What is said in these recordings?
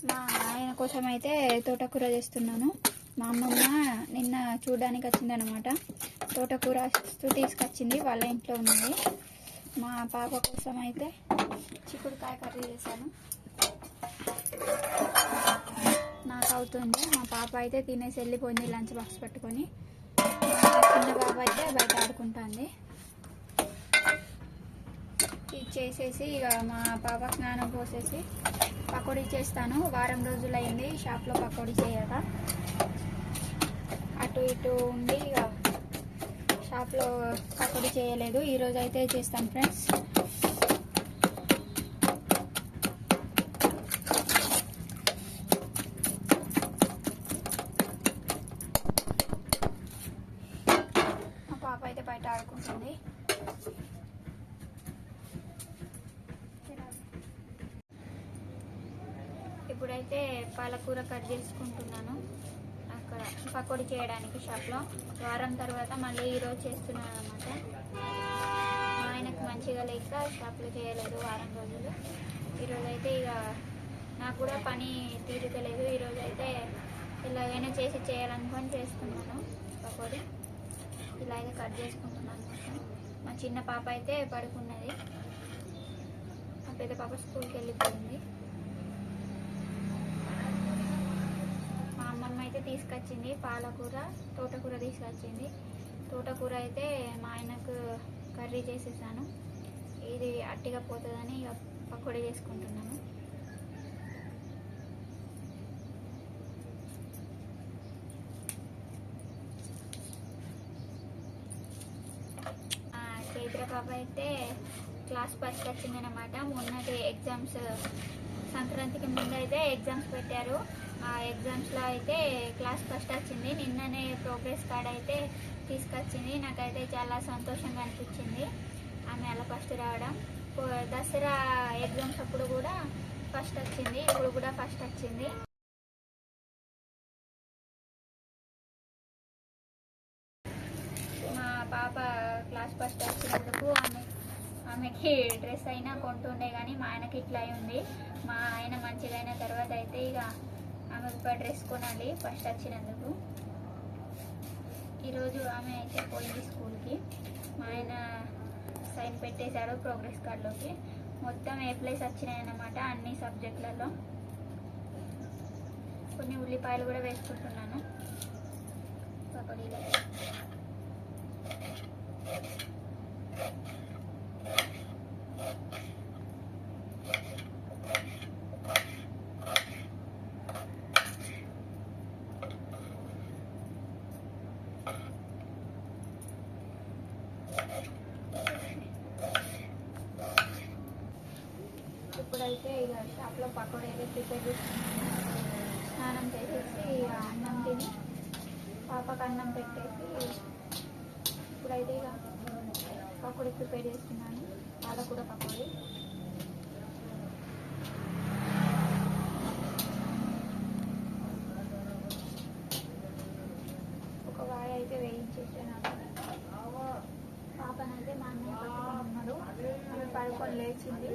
మా ఆయన కోసం అయితే తోటకూర చేస్తున్నాను. మా అమ్మమ్మ నిన్న చూడడానికి వచ్చిందనమాట. తోటకూర తీసుకొచ్చింది, వాళ్ళ ఇంట్లో ఉన్నది. మా పాప కోసం అయితే చిక్కుడుకాయ కర్రీ చేశాను. నాకు అవుతుంది. మా పాప అయితే తినేసి వెళ్ళిపోయింది లంచ్ బాక్స్ పట్టుకొని. చిన్న బాబు అయితే బయట ఆడుకుంటుంది. ఇది చేసేసి ఇక మా పాప స్నానం పోసేసి పకోడీ చేస్తాను. వారం రోజులు అయింది షాప్లో పకోడీ చేయక. అటు ఇటు ఉండి ఇక షాప్లో పకోడీ చేయలేదు. ఈరోజు అయితే చేస్తాను ఫ్రెండ్స్. మా పాప అయితే బయట ఆడుకుంటుంది. ఇప్పుడైతే పాలకూర కట్ చేసుకుంటున్నాను. అక్కడ పకోడీ చేయడానికి షాప్లో వారం తర్వాత మళ్ళీ ఈరోజు చేస్తున్నాను అన్నమాట. ఆయనకు మంచిగా లేక షాప్లో చేయలేదు వారం రోజులు. ఈరోజు అయితే ఇక నాకు కూడా పని తీరుతలేదు. ఈరోజు అయితే ఎలాగైనా చేయాలనుకొని చేస్తున్నాను పకోడీ. ఇలాగే కట్ చేసుకుంటున్నాను. మా చిన్న పాప అయితే పడుకున్నది. మా పెద్ద పాప స్కూల్కి వెళ్ళిపోయింది. అయితే తీసుకొచ్చింది పాలకూర, తోటకూర తీసుకొచ్చింది. తోటకూర అయితే మా ఆయనకు కర్రీ చేసేసాను. ఇది అట్టిగా పోతుందని ఇక పకోడీ చేసుకుంటున్నాను. చైత్ర పాప అయితే క్లాస్ ఫస్ట్ వచ్చిందనమాట. మొన్నటి ఎగ్జామ్స్ సంక్రాంతికి ముందు అయితే ఎగ్జామ్స్ పెట్టారు. ఆ ఎగ్జామ్స్లో అయితే క్లాస్ ఫస్ట్ వచ్చింది. నిన్ననే ప్రోగ్రెస్ కార్డ్ అయితే తీసుకొచ్చింది. నాకైతే చాలా సంతోషంగా అనిపించింది ఆమె అలా ఫస్ట్ రావడం. దసరా ఎగ్జామ్స్ అప్పుడు కూడా ఫస్ట్ వచ్చింది, ఇప్పుడు కూడా ఫస్ట్ వచ్చింది. మా పాప క్లాస్ ఫస్ట్ వచ్చినందుకు ఆమెకి డ్రెస్ అయినా కొంటుండే కానీ మా ఆయనకి ఇట్లా ఉంది. మా ఆయన మంచిగా అయిన తర్వాత అయితే ఇక ఆమెకు డ్రెస్ కొనాలి ఫస్ట్ వచ్చినందుకు. ఈరోజు ఆమె అయితే పోయింది స్కూల్కి. మా ఆయన సైన్ పెట్టేశాడు ప్రోగ్రెస్ కార్డులోకి. మొత్తం A+ వచ్చినాయి అన్నమాట అన్ని సబ్జెక్టులలో. కొన్ని ఉల్లిపాయలు కూడా వేసుకుంటున్నాను పకోడీలో. ఇప్పుడైతే ఇక షాప్లో పకోడీ అయితే ప్రిపేర్ చేసుకున్నాను. స్నానం చేసేసి అన్నం తిని పాపకు అన్నం పెట్టేసి ఇప్పుడైతే ఇక పకోడీ ప్రిపేర్ చేస్తున్నాను. పాలకూర పకోడీ. ఒక వాయి అయితే వేయించేసాను. పాపనైతే మా అన్నయ్య పట్టుకున్నాడు. ఆమె పడుకొని లేచింది.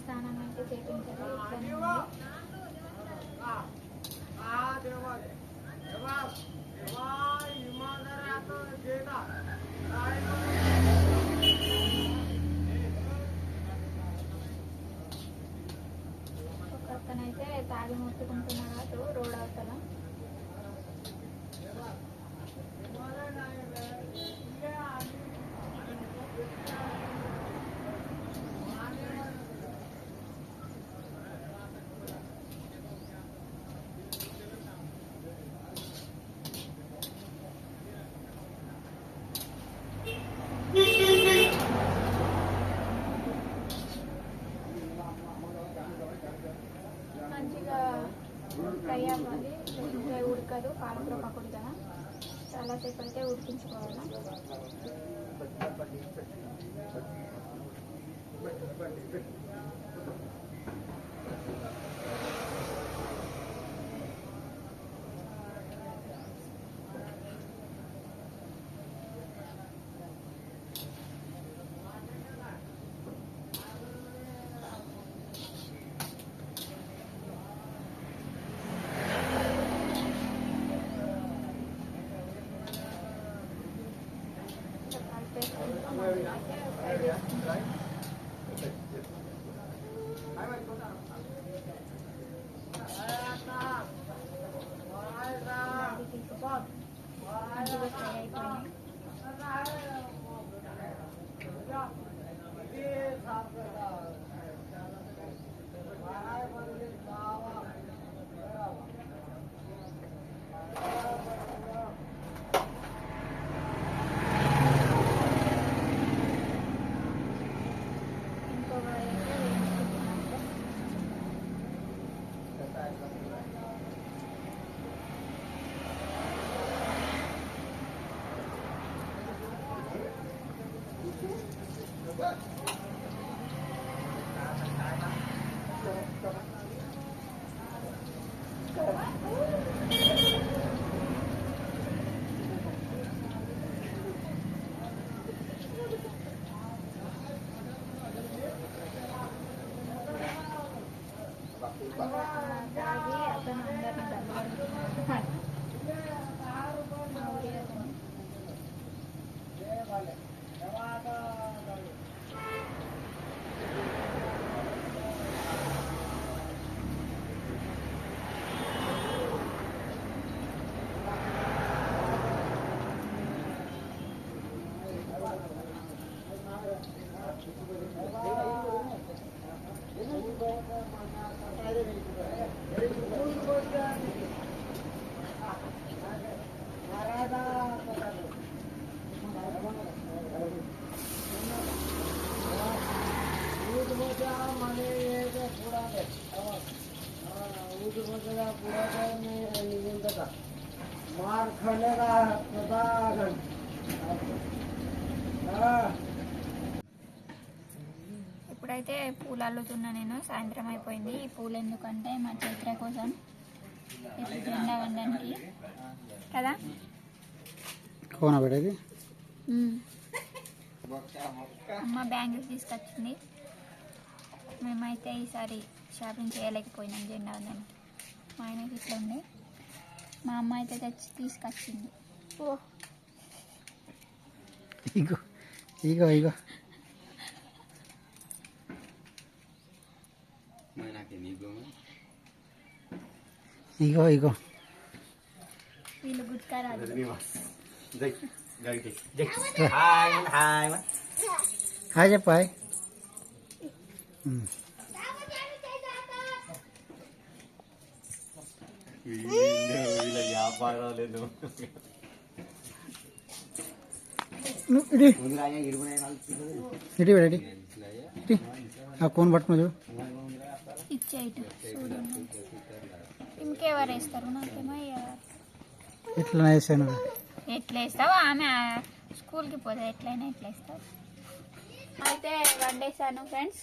స్నానం అయితే చేయించాలి. ఇట్లనే ఒక అతనైతే తాగి ముట్టుకుంటున్నాడు రోడ్ అవతల. మంచిగా ఫ్రై అవ్వాలి, ఉడకదు పాలకూర పకోడీ కదా. చాలాసేపు అయితే ఉడికించుకోవాలి. తాగి అతను అందరిని డబ్బులు मार खाने का पता ఇప్పుడైతే పూలు అల్లుతున్నా నేను. సాయంత్రం అయిపోయింది. ఈ పూలు ఎందుకంటే మా చైత్ర కోసం ఇప్పుడు జెండా వండడానికి కదా. కోన పెడేది అమ్మ బ్యాంగిల్స్ తీసుకొచ్చింది. మేమైతే ఈసారి షాపింగ్ చేయలేకపోయినాం జెండా వండడానికి. మా ఆయనకి ఇట్లా ఉంది. మా అమ్మ అయితే తెచ్చి తీసుకొచ్చింది. ఓ ఇగో ఇగో ఇగో ఇగో ఇగో వీళ్ళు గుర్తురాదు. హాయ్ చెప్పాయ్. ఇటు రెడీ ఆ కోన్ పట్టుకుని చూడు. ఇచ్చేయటం చూడు. ఇంకెవరు వేస్తారు? నాకేమో ఎట్లా వేసాను. ఎట్లా వేస్తావు? ఆమె స్కూల్కి పోతే ఎట్లయినా ఎట్లా వేస్తావు. అయితే వండేసాను ఫ్రెండ్స్.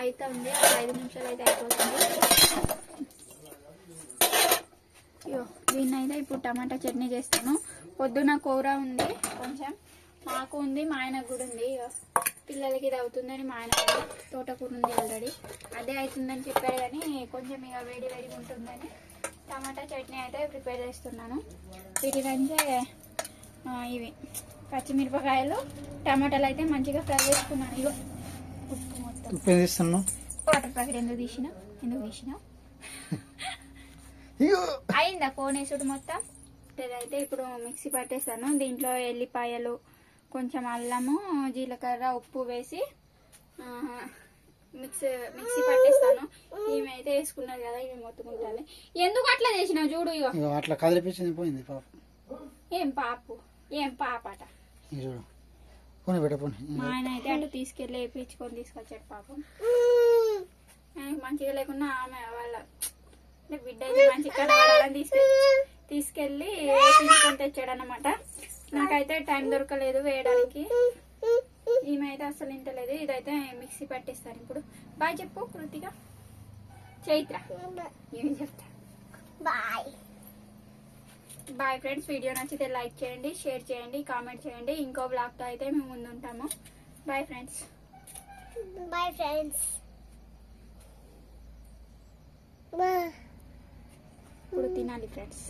అయితే ఉంది 5 నిమిషాలు అయితే అయిపోతుంది. అయ్యో దీన్ని అయితే ఇప్పుడు టమాటా చట్నీ చేస్తాను. పొద్దున కూర ఉంది కొంచెం, మాకు ఉంది, మా ఆయనకు కూడా ఉంది. పిల్లలకి ఇది అవుతుందని మా ఆయన తోటకూర ఉంది ఆల్రెడీ, అదే అవుతుందని చెప్పారు. కానీ కొంచెం ఇక వేడి వేడిగా ఉంటుందని టమాటా చట్నీ అయితే ప్రిపేర్ చేస్తున్నాను. వీటికంటే ఇవి పచ్చిమిరపకాయలు టమాటాలు అయితే మంచిగా ఫ్రై చేసుకున్నాను. ఇగో ఉప్పు మొత్తం వాటర్ ప్యాకెట్ ఎందుకు తీసినా అయిందా కోనేసుడు మొత్తం. ఇదైతే ఇప్పుడు మిక్సీ పట్టేస్తాను. దీంట్లో ఎల్లిపాయలు, కొంచెం అల్లము, జీలకర్ర, ఉప్పు వేసి మిక్సీ పట్టేస్తాను. ఈమె అయితే వేసుకున్నది కదా, ఇవి మొత్తుకుంటాను. ఎందుకు అట్లా చేసినావు చూడు. ఇగో అట్లా కదిలిపించింది పోయింది పాప. ఏం పాపట చూడు. మా ఆయన అయితే అటు తీసుకెళ్ళి వేయించుకొని తీసుకొచ్చాడు పాపం. ఆయనకి మంచిగా లేకుండా ఆమె వాళ్ళ బిడ్డ అయితే మంచిగా కనబడాలని తీసుకెళ్ళి వేయించుకొని తెచ్చాడు అన్నమాట. నాకైతే టైం దొరకలేదు వేయడానికి. ఈమె అయితే అసలు ఇంటలేదు. ఇదైతే మిక్సీ పట్టేస్తాను ఇప్పుడు. బాయ్ చెప్పు కృతిక. చైత్ర ఏమి చెప్తా? Bye friends. వీడియో నచ్చితే లైక్ చేయండి, షేర్ చేయండి, కామెంట్ చేయండి. ఇంకో బ్లాగ్తో అయితే మేము ముందు ఉంటాము. Bye friends. ఇప్పుడు తినాలి ఫ్రెండ్స్.